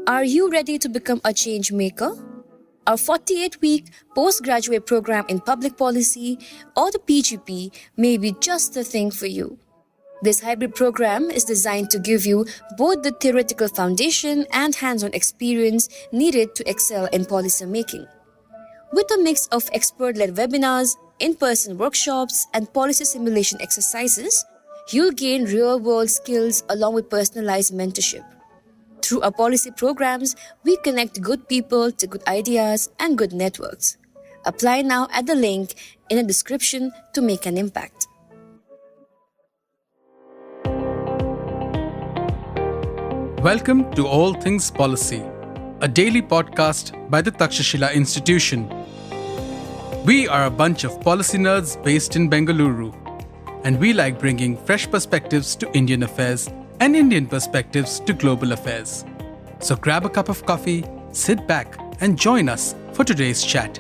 Are you ready to become a change maker? Our 48-week postgraduate program in public policy or the PGP may be just the thing for you. This hybrid program is designed to give you both the theoretical foundation and hands-on experience needed to excel in policy making. With a mix of expert-led webinars, in-person workshops, and policy simulation exercises, you'll gain real-world skills along with personalized mentorship. Through our policy programs, we connect good people to good ideas and good networks. Apply now at the link in the description to make an impact. Welcome to All Things Policy, a daily podcast by the Takshashila Institution. We are a bunch of policy nerds based in Bengaluru, and we like bringing fresh perspectives to Indian affairs and Indian perspectives to global affairs. So grab a cup of coffee, sit back, and join us for today's chat.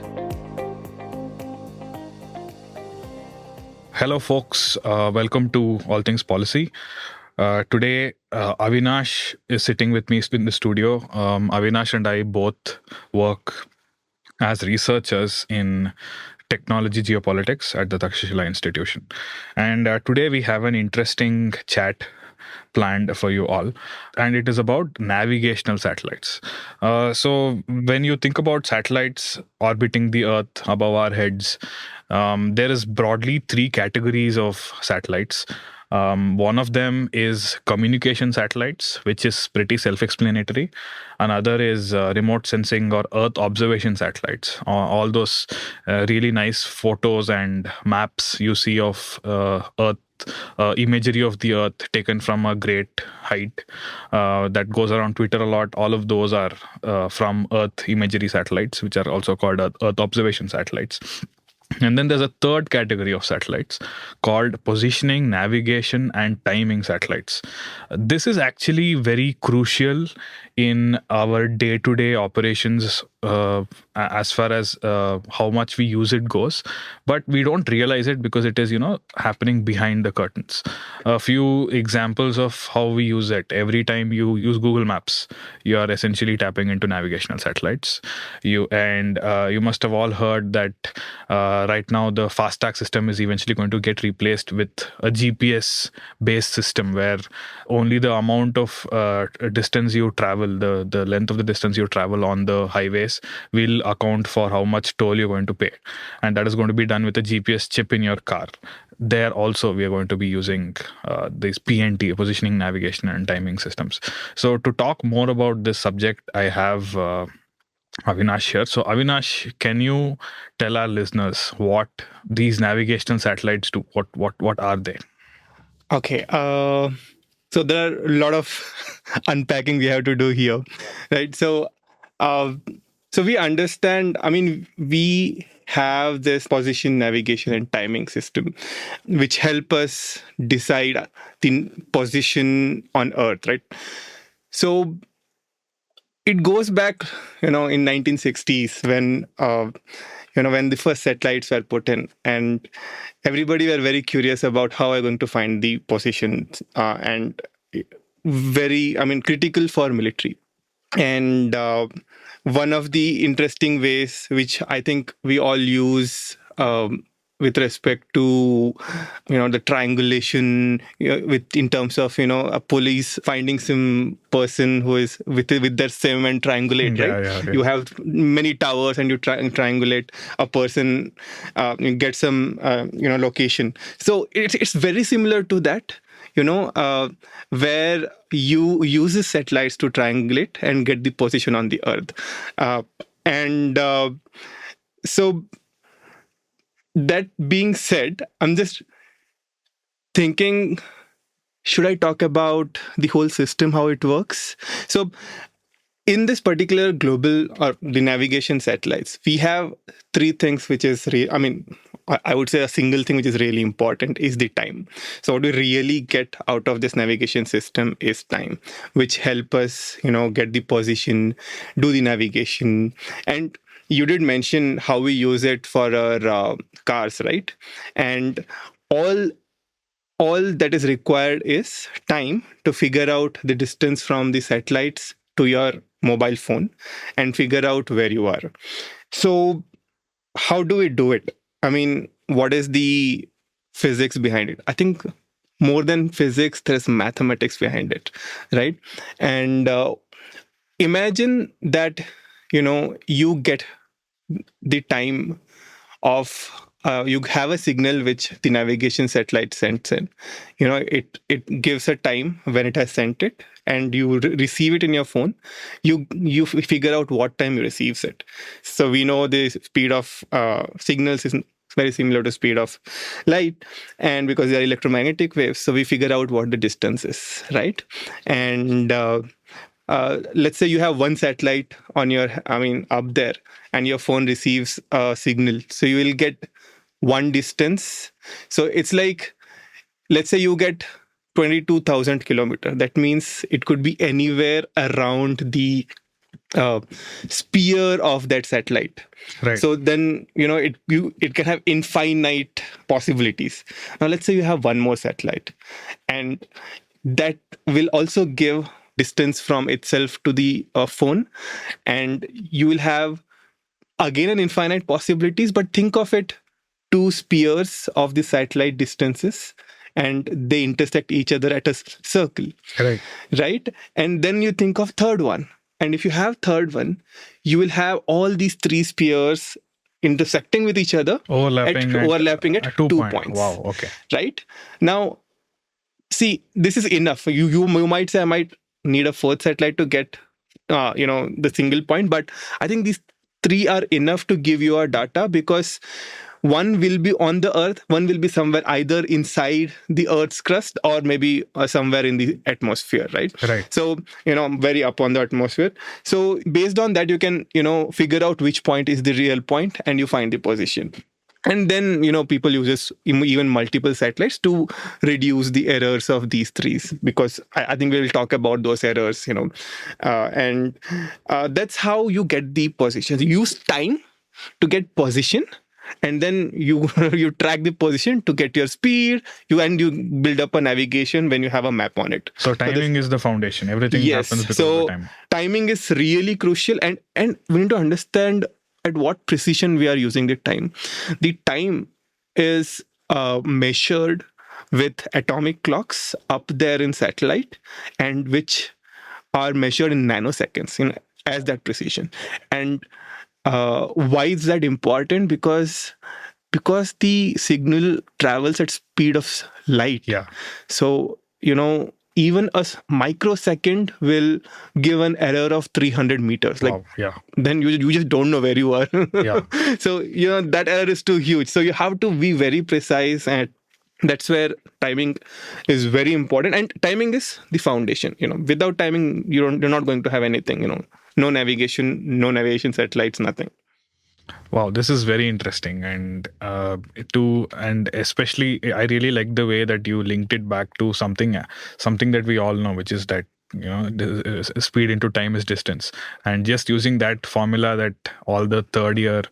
Hello, folks. Welcome to All Things Policy. Today, Avinash is sitting with me in the studio. Avinash and I both work as researchers in technology geopolitics at the Takshashila Institution. And today we have an interesting chat planned for you all, and it is about navigational satellites. So when you think about satellites orbiting the Earth above our heads, there is broadly three categories of satellites. One of them is communication satellites, which is pretty self-explanatory. Another is remote sensing or Earth observation satellites. All those really nice photos and maps you see of Earth, imagery of the Earth taken from a great height that goes around Twitter a lot. All of those are from Earth imagery satellites, which are also called Earth observation satellites. And then there's a third category of satellites called positioning, navigation, and timing satellites. This is actually very crucial in our day-to-day operations as far as how much we use it goes. But we don't realize it because it is, happening behind the curtains. A few examples of how we use it. Every time you use Google Maps, you are essentially tapping into navigational satellites. You must have all heard that right now the FASTag system is eventually going to get replaced with a GPS-based system where only the amount of distance you travel, the length of the distance you travel on the highways will account for how much toll you're going to pay. And that is going to be done with a GPS chip in your car. There also we are going to be using these PNT, positioning, navigation, and timing systems. So to talk more about this subject, I have Avinash here. So Avinash, can you tell our listeners what these navigational satellites do? What are they? Okay. So there are a lot of unpacking we have to do here, right? So we understand, we have this position, navigation, and timing system, which help us decide the position on Earth, right? So it goes back, in 1960s when the first satellites were put in, and everybody were very curious about how I'm going to find the position, and very, critical for military. And one of the interesting ways, which I think we all use with respect to, the triangulation, in terms of, a police finding some person who is with their SIM and triangulate, right? Yeah. You have many towers and you triangulate a person, you get some, location. So it's very similar to that, where you use the satellites to triangulate and get the position on the Earth. So that being said, I'm just thinking, should I talk about the whole system, how it works? So in this particular global or the navigation satellites, we have three things which is, I would say a single thing which is really important is the time. So what we really get out of this navigation system is time, which help us, get the position, do the navigation. And you did mention how we use it for our cars, right? And all that is required is time to figure out the distance from the satellites to your mobile phone and figure out where you are. So how do we do it? I mean, what is the physics behind it? I think more than physics, there's mathematics behind it, right? And imagine that, you get the time of you have a signal which the navigation satellite sends in. It gives a time when it has sent it, and you receive it in your phone. You figure out what time you receives it. So we know the speed of signals is very similar to speed of light, and because they are electromagnetic waves, so we figure out what the distance is, right? And let's say you have one satellite on up there, and your phone receives a signal. So you will get one distance. So it's like, let's say you get 22,000 kilometers. That means it could be anywhere around the sphere of that satellite. Right. So then, it can have infinite possibilities. Now, let's say you have one more satellite, and that will also give distance from itself to the phone, and you will have again an infinite possibilities. But think of it, two spheres of the satellite distances, and they intersect each other at a circle, right? And then you think of third one, and if you have third one, you will have all these three spheres intersecting with each other, overlapping at 2 points. Wow. Okay. Right now, see, this is enough. You might say I might need a fourth satellite to get the single point, but I think these three are enough to give you our data, because one will be on the Earth, one will be somewhere either inside the Earth's crust or maybe somewhere in the atmosphere, right? Right. So, very up on the atmosphere. So based on that, you can, figure out which point is the real point, and you find the position. And then, people use even multiple satellites to reduce the errors of these trees, because I think we will talk about those errors, and that's how you get the position. You use time to get position, and then you you track the position to get your speed. You build up a navigation when you have a map on it. So timing is the foundation. Everything happens because of time. Timing is really crucial, and we need to understand at what precision we are using the time. The time is measured with atomic clocks up there in satellite, and which are measured in nanoseconds, as that precision. And why is that important? Because the signal travels at speed of light. Yeah. So, even a microsecond will give an error of 300 meters. Wow, yeah. Then you just don't know where you are. Yeah. So, that error is too huge. So you have to be very precise, and that's where timing is very important. And timing is the foundation. Without timing, you're not going to have anything. No navigation satellites, nothing. Wow, this is very interesting, and especially I really like the way that you linked it back to something that we all know, which is that speed into time is distance, and just using that formula that all the third year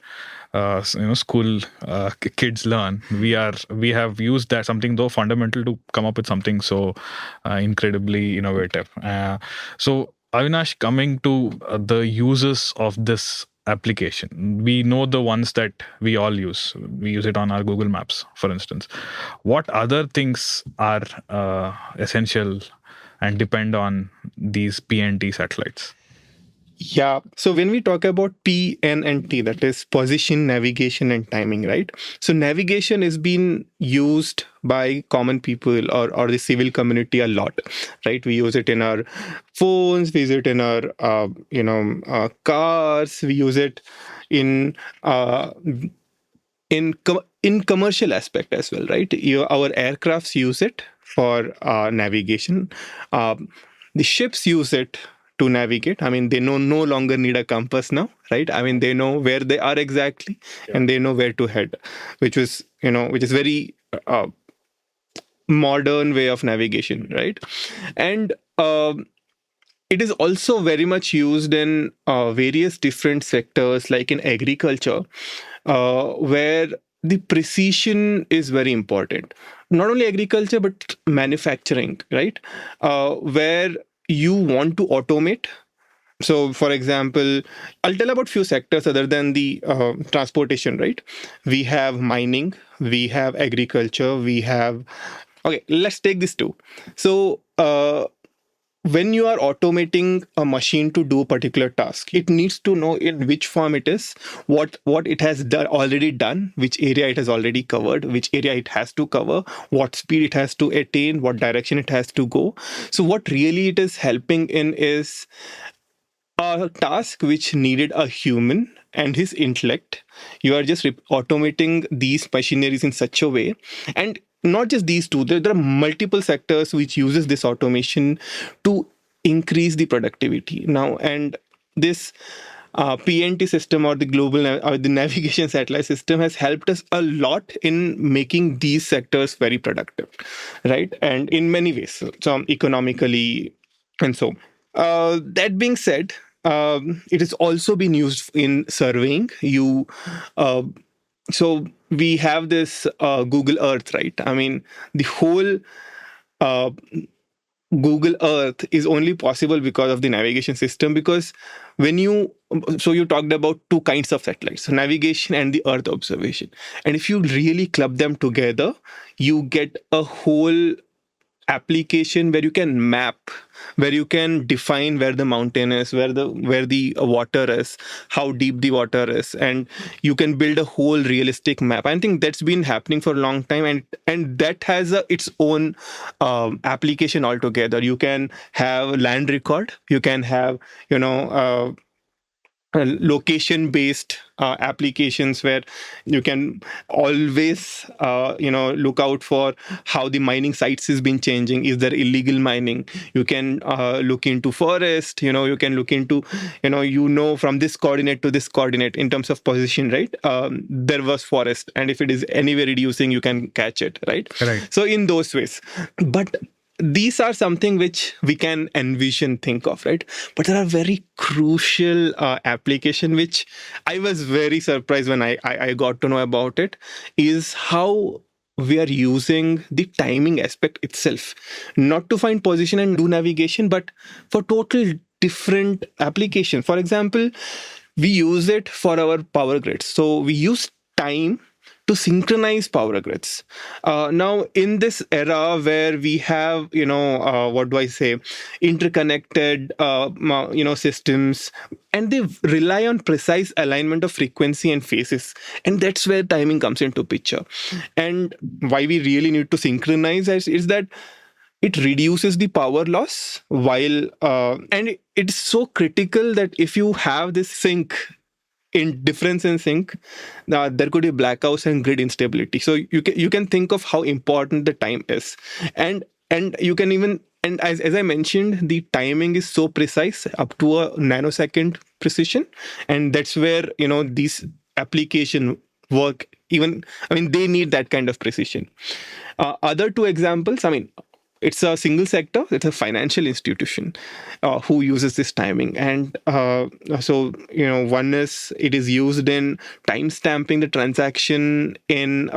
school kids learn. We have used that, something though fundamental, to come up with something so incredibly innovative. So Avinash, coming to the uses of this application, we know the ones that we all use. We use it on our Google Maps, for instance. What other things are essential and depend on these PNT satellites? Yeah. So when we talk about P, N, and T, that is position, navigation, and timing, right? So navigation is being used by common people or the civil community a lot, right? We use it in our phones, we use it in our cars, we use it in commercial aspect as well, right? Our aircrafts use it for navigation. The ships use it to navigate. I mean, they no longer need a compass now, right? I mean, they know where they are exactly, and they know where to head, which is very modern way of navigation, right? And it is also very much used in various different sectors, like in agriculture, where the precision is very important. Not only agriculture, but manufacturing, right? Where you want to automate So, for example, I'll tell about few sectors other than the transportation, right? We have mining, we have agriculture, we have. Okay, let's take this two. So, when you are automating a machine to do a particular task, it needs to know in which form it is, what it has already done, which area it has already covered, which area it has to cover, what speed it has to attain, what direction it has to go. So what really it is helping in is a task which needed a human and his intellect. You are just automating these machineries in such a way. And not just these two, there are multiple sectors which uses this automation to increase the productivity now. And this PNT system, or the or the navigation satellite system, has helped us a lot in making these sectors very productive, right? And in many ways, some economically and so. That being said, it has also been used in surveying. Uh, so we have this Google Earth, right? I mean, the whole uh, Google Earth is only possible because of the navigation system. Because when you talked about two kinds of satellites, so navigation and the Earth observation. And if you really club them together, you get a whole application where you can map, where you can define where the mountain is, where the water is, how deep the water is, and you can build a whole realistic map. I think that's been happening for a long time, and that has its own application altogether. You can have land record, you can have location based applications where you can always look out for how the mining sites has been changing. Is there illegal mining? You can look into forest. You can look into from this coordinate to this coordinate in terms of position, right? There was forest, and if it is anywhere reducing, you can catch it, right? So in those ways. But these are something which we can envision, think of, right? But there are very crucial application which I was very surprised when I got to know about it, is how we are using the timing aspect itself, not to find position and do navigation, but for total different application. For example, we use it for our power grids. So we use time to synchronize power grids. Now, in this era where we have, what do I say, interconnected, systems, and they rely on precise alignment of frequency and phases, and that's where timing comes into picture. And why we really need to synchronize is that it reduces the power loss while, and it's so critical that if you have this difference in sync, there could be blackouts and grid instability. So you can think of how important the time is, and you can even, and as I mentioned, the timing is so precise, up to a nanosecond precision, and that's where these application work. They need that kind of precision. Other two examples, it's a single sector. It's a financial institution who uses this timing. And one is, it is used in time stamping the transaction in,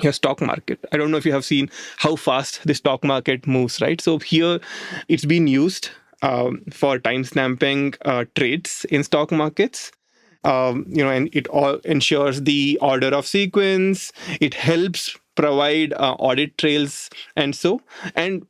your stock market. I don't know if you have seen how fast the stock market moves, right? So here it's been used for time stamping trades in stock markets. And it all ensures the order of sequence. It helps provide audit trails and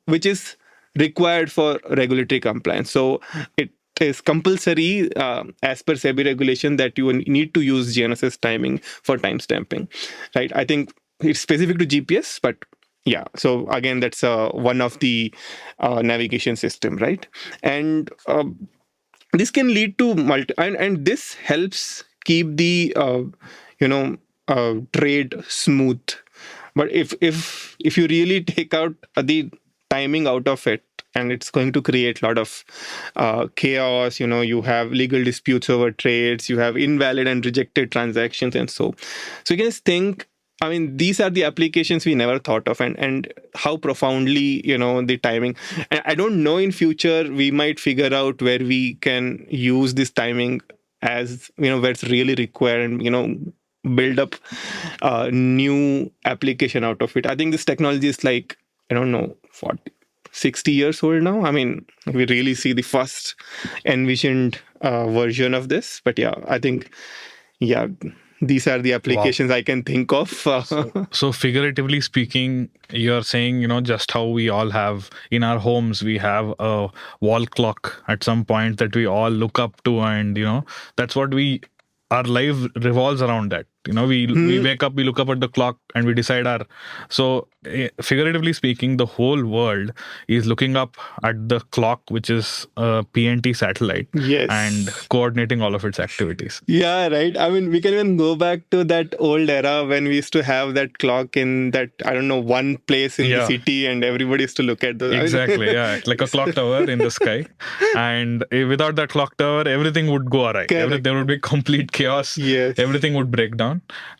which is required for regulatory compliance. So it is compulsory as per SEBI regulation that you need to use GNSS timing for timestamping, right? I think it's specific to GPS, but yeah. So again, that's one of the navigation system, right? And this can lead to and this helps keep the trade smooth. But if you really take out the timing out of it, and it's going to create a lot of chaos. You have legal disputes over trades, you have invalid and rejected transactions, and so you can just think, these are the applications we never thought of, and how profoundly, the timing. And I don't know, in future, we might figure out where we can use this timing as, where it's really required, and, build up new application out of it. I think this technology is like, I don't know, 60 years old now. I mean, we really see the first envisioned version of this. But yeah, I think, yeah, these are the applications I can think of. So figuratively speaking, you're saying, just how we all have in our homes, we have a wall clock at some point that we all look up to, and that's what our life revolves around that. We wake up, we look up at the clock, and we decide our. So figuratively speaking, the whole world is looking up at the clock, which is a PNT satellite, Yes. and coordinating all of its activities. Yeah, right. I mean, we can even go back to that old era when we used to have that clock in that, I don't know, one place in the city, and everybody used to look at the. Exactly, yeah. Like a clock tower in the sky. And without that clock tower, everything would go awry. There would be complete chaos. Yes. Everything would break down.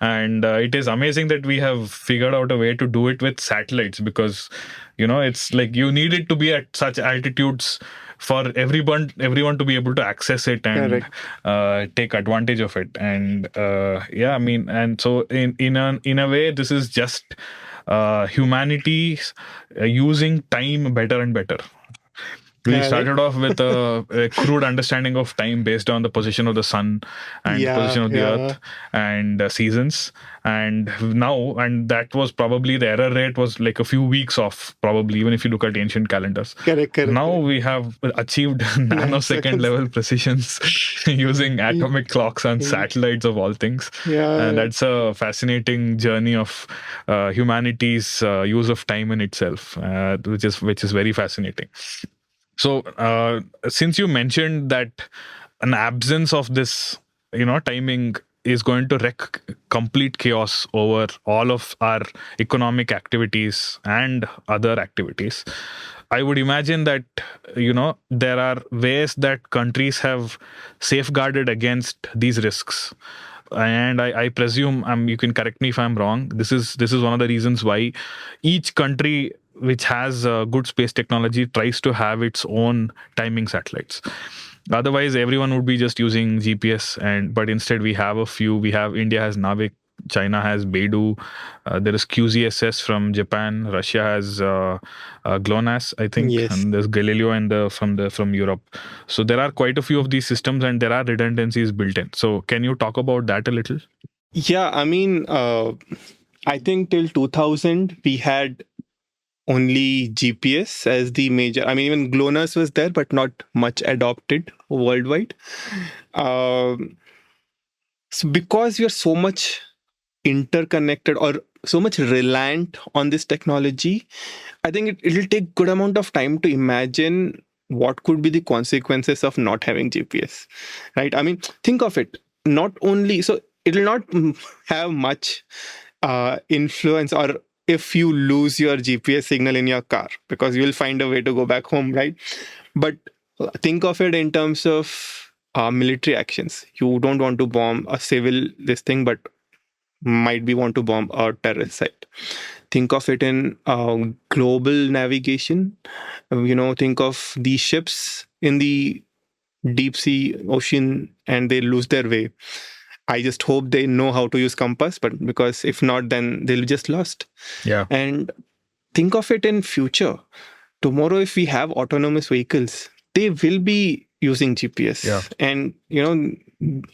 And it is amazing that we have figured out a way to do it with satellites, because it's like you need it to be at such altitudes for everyone to be able to access it and take advantage of it. And and so in a way, this is just humanity using time better and better. We started off with a crude understanding of time based on the position of the sun and the position of the earth and seasons. And that was probably, the error rate was like a few weeks off, probably, even if you look at ancient calendars. Correct. Now we have achieved nanosecond level precisions using atomic clocks and satellites of all things. And that's a fascinating journey of humanity's use of time in itself, which is very fascinating. So, since you mentioned that an absence of this, timing is going to wreak complete chaos over all of our economic activities and other activities, I would imagine that, there are ways that countries have safeguarded against these risks. And I presume, you can correct me if I'm wrong, this is one of the reasons why each country which has good space technology tries to have its own timing satellites. Otherwise, everyone would be just using GPS, but instead we have a few. India has Navik, China has Beidou, there is QZSS from Japan, Russia has GLONASS, I think, and there's Galileo from Europe. So there are quite a few of these systems, and there are redundancies built in. So can you talk about that a little? Yeah, I mean, I think till 2000 we had only GPS as the major. I mean, even GLONASS was there, but not much adopted worldwide. So because we are so much interconnected or so much reliant on this technology, I think it'll take good amount of time to imagine what could be the consequences of not having GPS, right? I mean, think of it. Not only, so it'll not have much influence, or if you lose your GPS signal in your car, because you will find a way to go back home, right? But think of it in terms of military actions. You don't want to bomb a civil but might be want to bomb a terrorist site. Think of it in global navigation. Think of these ships in the deep sea ocean and they lose their way. I just hope they know how to use compass, but because if not, then they'll just lost. Yeah. And think of it in future. Tomorrow, if we have autonomous vehicles, they will be using GPS. Yeah. And,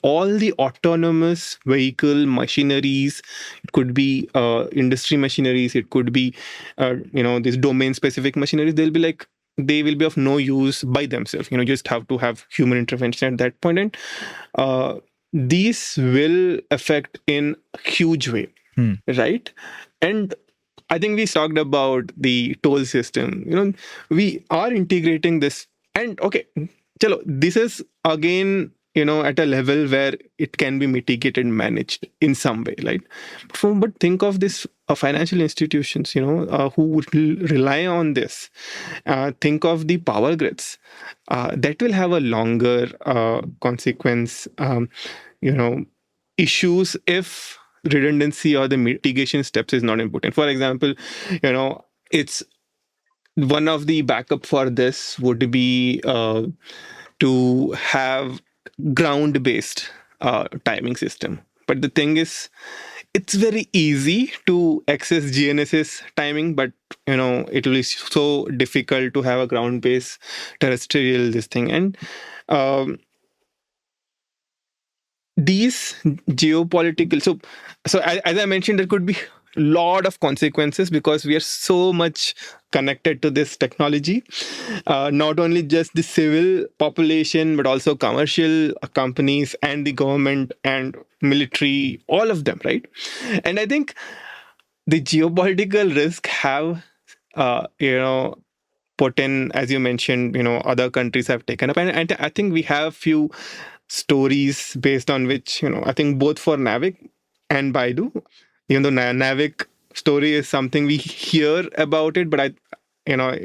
all the autonomous vehicle machineries, it could be industry machineries, it could be, these domain-specific machineries, they will be of no use by themselves. Just have to have human intervention at that point. And these will affect in a huge way, right? And I think we talked about the toll system. We are integrating this. And okay, chalo, this is again, at a level where it can be mitigated and managed in some way, right? But think of this financial institutions, who would rely on this. Think of the power grids. That will have a longer consequence, issues if redundancy or the mitigation steps is not important. For example, it's one of the backup for this would be to have ground-based timing system. But the thing is, it's very easy to access GNSS timing, but it will be so difficult to have a ground-based terrestrial this thing. And these geopolitical, so as I mentioned, there could be a lot of consequences because we are so much connected to this technology, not only just the civil population but also commercial companies and the government and military, all of them, right? And I think the geopolitical risk have put in, as you mentioned, other countries have taken up, and I think we have few stories based on which, I think both for Navic and Baidu, even though Navic story is something we hear about it, but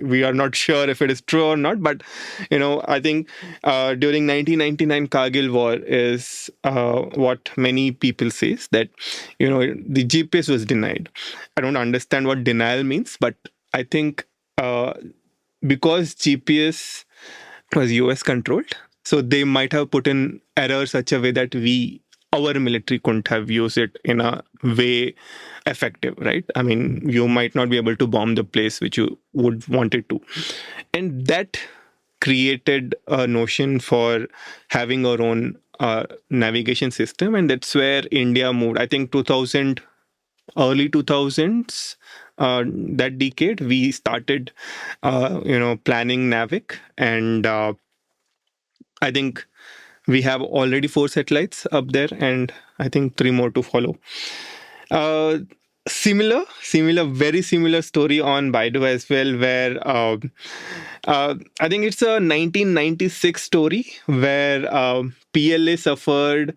we are not sure if it is true or not. But I think during 1999 Kargil war is what many people says, that the GPS was denied. I don't understand what denial means, but I think because GPS was US controlled, so they might have put in error such a way that our military couldn't have used it in a way effective, right? I mean, you might not be able to bomb the place which you would want it to. And that created a notion for having our own navigation system. And that's where India moved. I think early 2000s, that decade, we started, planning Navic. And I think we have already 4 satellites up there, and I think 3 more to follow. Very similar story on Baidu as well, where I think it's a 1996 story where PLA suffered.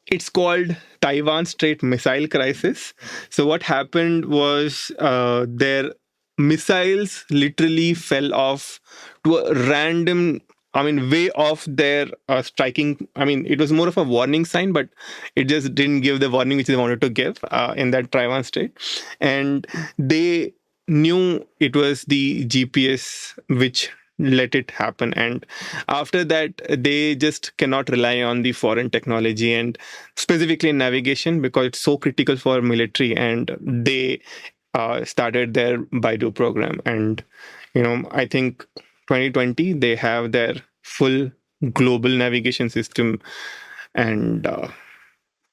It's called Taiwan Strait Missile Crisis. So what happened was their missiles literally fell off to a random, way off their striking. It was more of a warning sign, but it just didn't give the warning which they wanted to give in that Taiwan Strait. And they knew it was the GPS which let it happen. And after that, they just cannot rely on the foreign technology, and specifically in navigation, because it's so critical for military. And they started their Baidu program. And I think 2020 they have their full global navigation system. And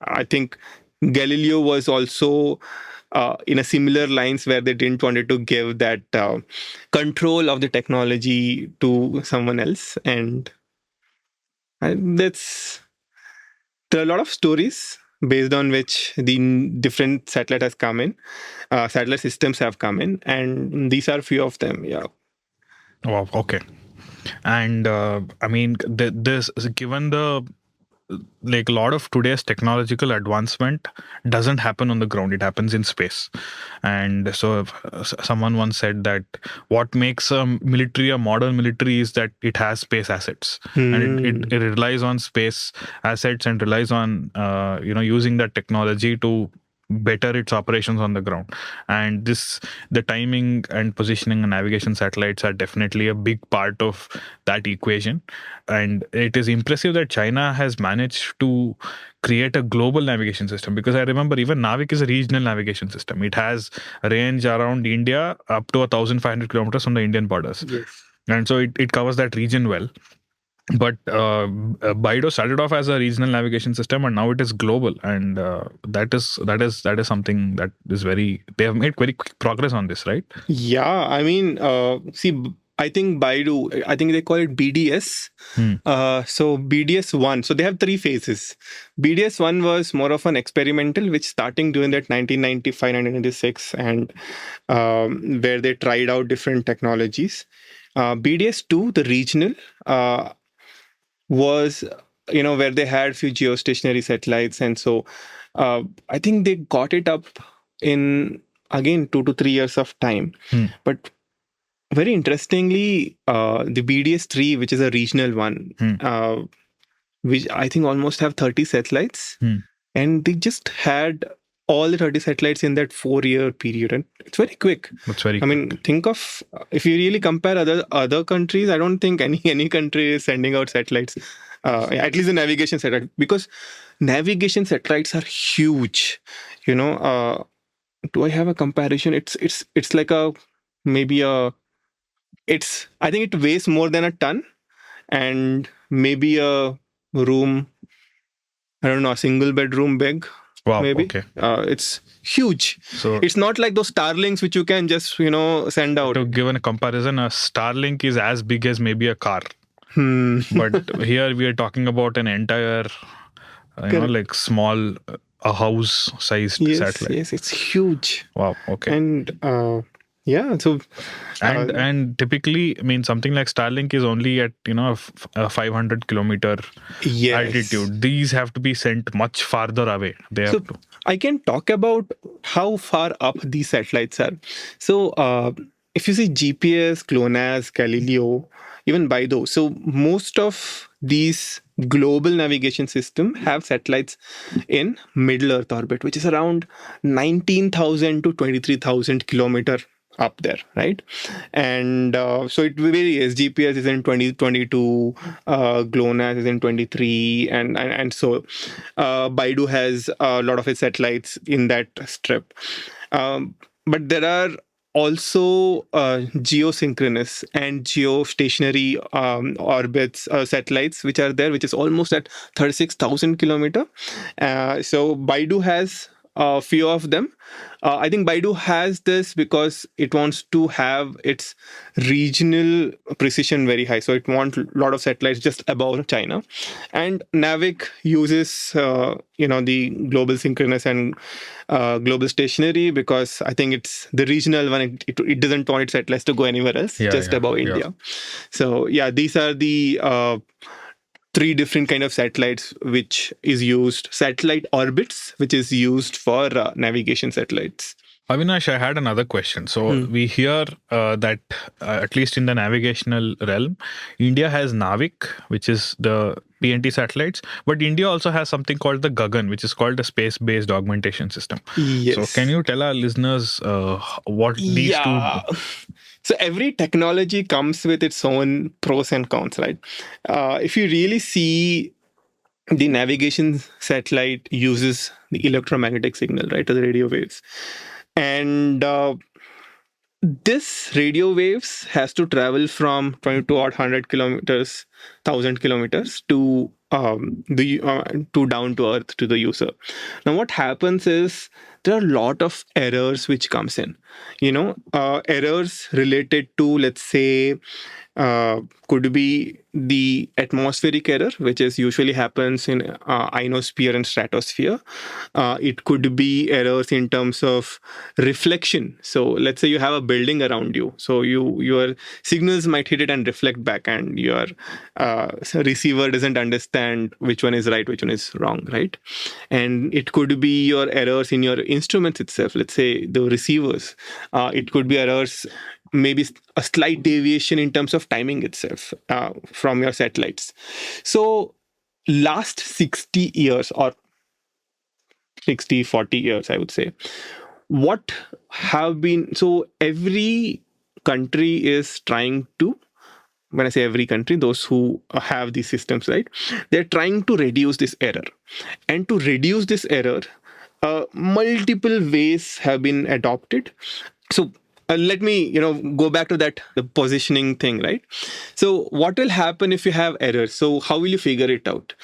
I think Galileo was also in a similar lines, where they didn't wanted to give that control of the technology to someone else. And there are a lot of stories based on which the different satellite systems have come in, and these are few of them. Yeah. Wow. Okay. And this, given the a lot of today's technological advancement doesn't happen on the ground, it happens in space. And so someone once said that what makes a modern military is that it has space assets. And it relies on space assets and relies on using that technology to better its operations on the ground. And the timing and positioning and navigation satellites are definitely a big part of that equation. And it is impressive that China has managed to create a global navigation system, because I remember even Navic is a regional navigation system. It has a range around India up to 1,500 kilometers from the Indian borders. Yes. And so it covers that region well. But Baidu started off as a regional navigation system, and now it is global, and that is something that is they have made very quick progress on this, right? Yeah, I think Baidu, I think they call it BDS. So BDS 1, so they have 3 phases. BDS 1 was more of an experimental, which starting during that 1995, 1996, and where they tried out different technologies. BDS 2, the regional, was where they had few geostationary satellites. And so I think they got it up in, again, 2 to 3 years of time. But very interestingly, the BDS 3, which is a regional one, which I think almost have 30 satellites, and they just had all the 30 satellites in that 4-year period, and it's very quick. It's very quick. Think of, if you really compare other countries, I don't think any country is sending out satellites at least the navigation satellite, because navigation satellites are huge. Do I have a comparison? It's like I think it weighs more than a ton, and maybe a room, I don't know, a single bedroom big. Wow. Maybe. Okay. It's huge. So It's not like those Starlinks which you can just send out. to give a comparison, a Starlink is as big as maybe a car. But here we are talking about an entire, like small, a house-sized satellite. Yes, it's huge. Wow. Okay. And so And typically, I mean, something like Starlink is only at a 500-kilometer yes. altitude. These have to be sent much farther away. They have to. I can talk about how far up these satellites are. So if you see GPS, GLONASS, Galileo, even BeiDou, so most of these global navigation system have satellites in middle Earth orbit, which is around 19,000 to 23,000 kilometer up there, right? And so it varies. GPS is in 2022, GLONASS is in 23, and so BeiDou has a lot of its satellites in that strip. But there are also geosynchronous and geostationary orbits, satellites, which are there, which is almost at 36,000 kilometer. So BeiDou has a few of them. I think BeiDou has this because it wants to have its regional precision very high. So it wants a lot of satellites just above China. And Navic uses, the global synchronous and global stationary, because I think it's the regional one. It doesn't want its satellites to go anywhere else, above India. So these are the three different kind of satellites which is used, satellite orbits, which is used for navigation satellites. Avinash, I had another question. So we hear that at least in the navigational realm, India has Navik, which is the PNT satellites, but India also has something called the Gagan, which is called a space-based augmentation system. Yes. So can you tell our listeners what these two... So every technology comes with its own pros and cons, right? If you really see, the navigation satellite uses the electromagnetic signal, right, or the radio waves. And this radio waves has to travel from 22 or 100 kilometers, 1,000 kilometers to down to earth to the user. Now, what happens is there are a lot of errors which comes in. Errors related to, let's say, could be the atmospheric error, which is usually happens in ionosphere and stratosphere. It could be errors in terms of reflection. So let's say you have a building around you. So your signals might hit it and reflect back, and your receiver doesn't understand which one is right, which one is wrong, right? And it could be your errors in your instruments itself. Let's say the receivers. It could be errors, maybe a slight deviation in terms of timing itself from your satellites. So last 60 years or 40 years, I would say, so every country is trying to, when I say every country, those who have these systems, right, they're trying to reduce this error. And to reduce this error, multiple ways have been adopted. So let me, go back to the positioning thing, right? So what will happen if you have errors? So how will you figure it out?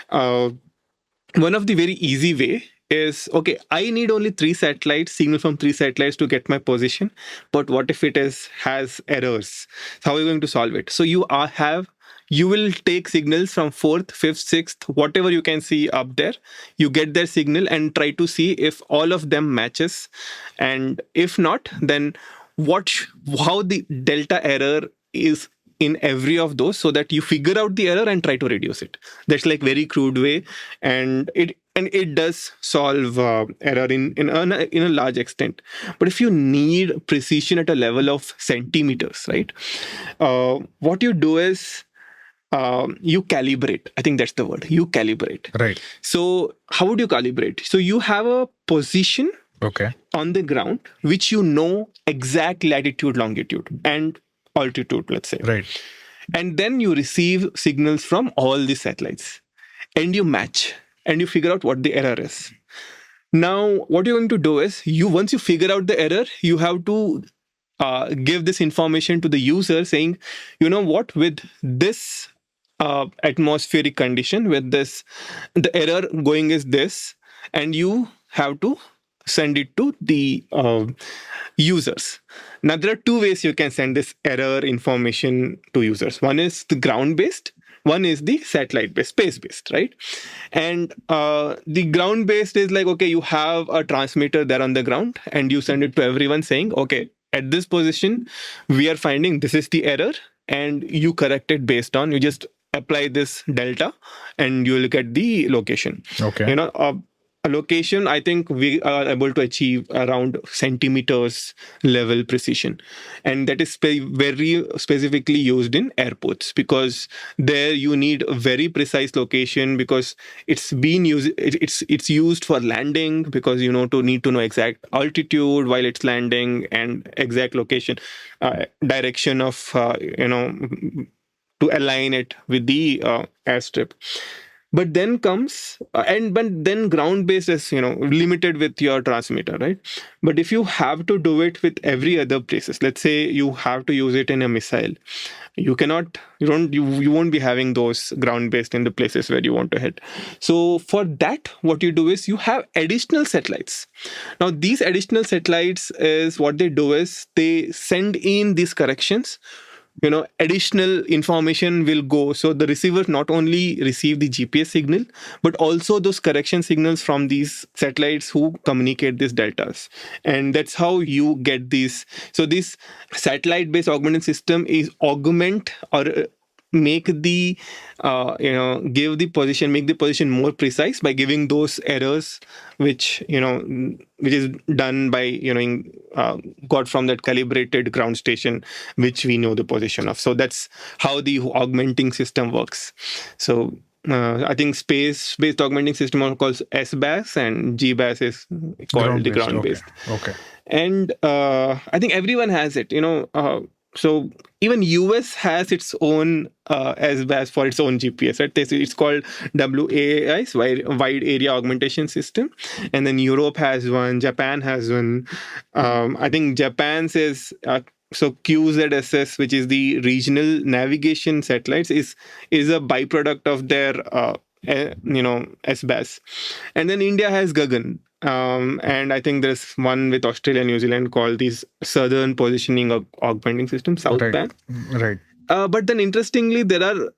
One of the very easy way is, okay, I need only 3 satellites, signal from 3 satellites to get my position. But what if it has errors? How are you going to solve it? So you will take signals from 4th, 5th, 6th, whatever you can see up there. You get their signal and try to see if all of them matches. And if not, then how the delta error is in every of those, so that you figure out the error and try to reduce it. That's like very crude way, and it does solve error in a large extent. But if you need precision at a level of centimeters, right, what you do is you calibrate. I think that's the word. You calibrate. Right. So how would you calibrate? So you have a position on the ground, which exact latitude, longitude, and altitude, let's say. Right. And then you receive signals from all these satellites and you match and you figure out what the error is. Now, what you're going to do is once you figure out the error, you have to give this information to the user saying, you know what, with this atmospheric condition, with this, the error going is this, and you have to send it to the users. Now, there are two ways you can send this error information to users. One is the ground-based, one is the satellite-based, space-based, right? And the ground-based is like, okay, you have a transmitter there on the ground and you send it to everyone saying, okay, at this position, we are finding this is the error, and you correct it based on, you just apply this delta and you look at the location. Okay. A location, I think we are able to achieve around centimeters level precision. And that is very specifically used in airports, because there you need a very precise location, because it's been used, it's used for landing, because to need to know exact altitude while it's landing and exact location, direction of, to align it with the airstrip. But then comes but then ground based is limited with your transmitter, right? But if you have to do it with every other places, let's say you have to use it in a missile, you won't be having those ground based in the places where you want to hit. So for that, what you do is you have additional satellites. Now these additional satellites, is what they do is they send in these corrections. Additional information will go. So the receiver not only receive the GPS signal, but also those correction signals from these satellites who communicate these deltas. And that's how you get these. So this satellite-based augmented system is augment or make the make the position more precise by giving those errors, which is done by got from that calibrated ground station which we know the position of. So that's how the augmenting system works. So I think space-based augmenting system are called SBAS, and GBAS is called the ground-based. Okay. And I think everyone has it. So even US has its own SBAS for its own GPS, right? It's called WAAS, Wide Area Augmentation System. And then Europe has one, Japan has one. I think Japan's is so QZSS, which is the regional navigation satellites, is a byproduct of their SBAS. And then India has Gagan. And I think there's one with Australia and New Zealand called these Southern Positioning Augmenting System, Southband. Right. But then interestingly, there are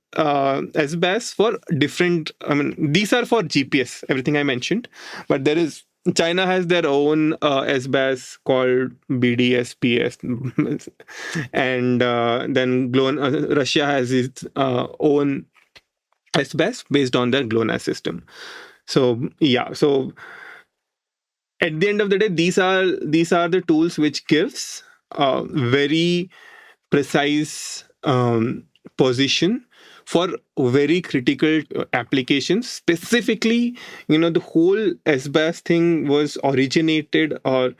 SBAS for different, these are for GPS, everything I mentioned. But China has their own SBAS called BDSPS. And then Russia has its own SBAS based on their GLONASS system. So, yeah. So at the end of the day, these are the tools which gives very precise position for very critical applications. Specifically, the whole SBAS thing was originated or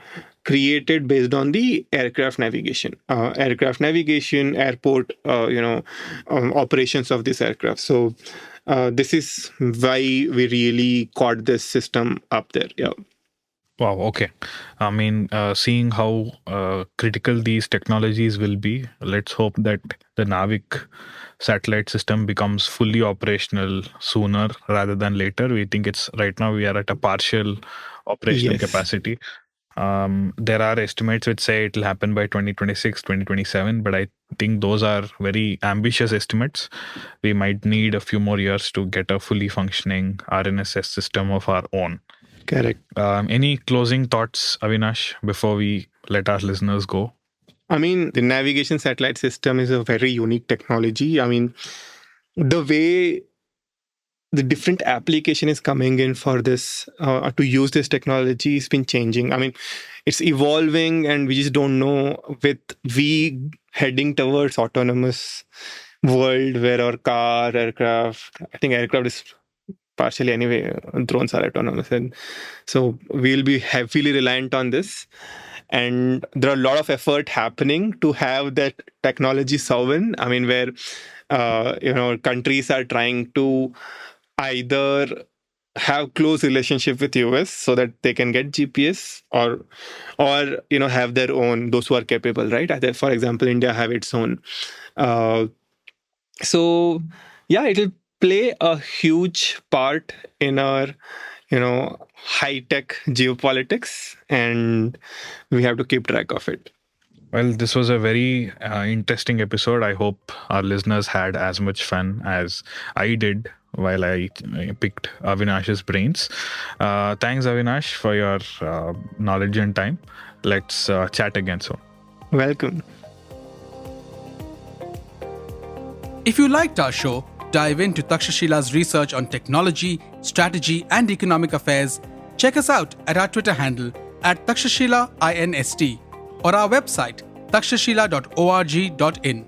created based on the aircraft navigation, airport, operations of this aircraft. So this is why we really caught this system up there. Yeah. Wow, okay. I mean, seeing how critical these technologies will be, let's hope that the Navik satellite system becomes fully operational sooner rather than later. We think right now we are at a partial operational capacity. There are estimates which say it will happen by 2026, 2027, but I think those are very ambitious estimates. We might need a few more years to get a fully functioning RNSS system of our own. Correct. Any closing thoughts, Avinash, before we let our listeners go? I mean, the navigation satellite system is a very unique technology. The way the different application is coming in for this, to use this technology has been changing. It's evolving, and we just don't know, with we heading towards autonomous world where our car, aircraft, I think aircraft is partially anyway, drones are autonomous, and so we'll be heavily reliant on this. and there are a lot of effort happening to have that technology sovereign. I mean, where countries are trying to either have close relationship with US so that they can get GPS, or have their own, those who are capable, right? Either, for example, India have its own. So yeah, it'll play a huge part in our high-tech geopolitics, and we have to keep track of it. Well, this was a very interesting episode. I hope our listeners had as much fun as I did while I picked Avinash's brains. Thanks, Avinash, for your knowledge and time. Let's chat again soon. Welcome. If you liked our show, dive into Takshashila's research on technology, strategy, and economic affairs. Check us out at our Twitter handle @Takshashila INST or our website takshashila.org.in.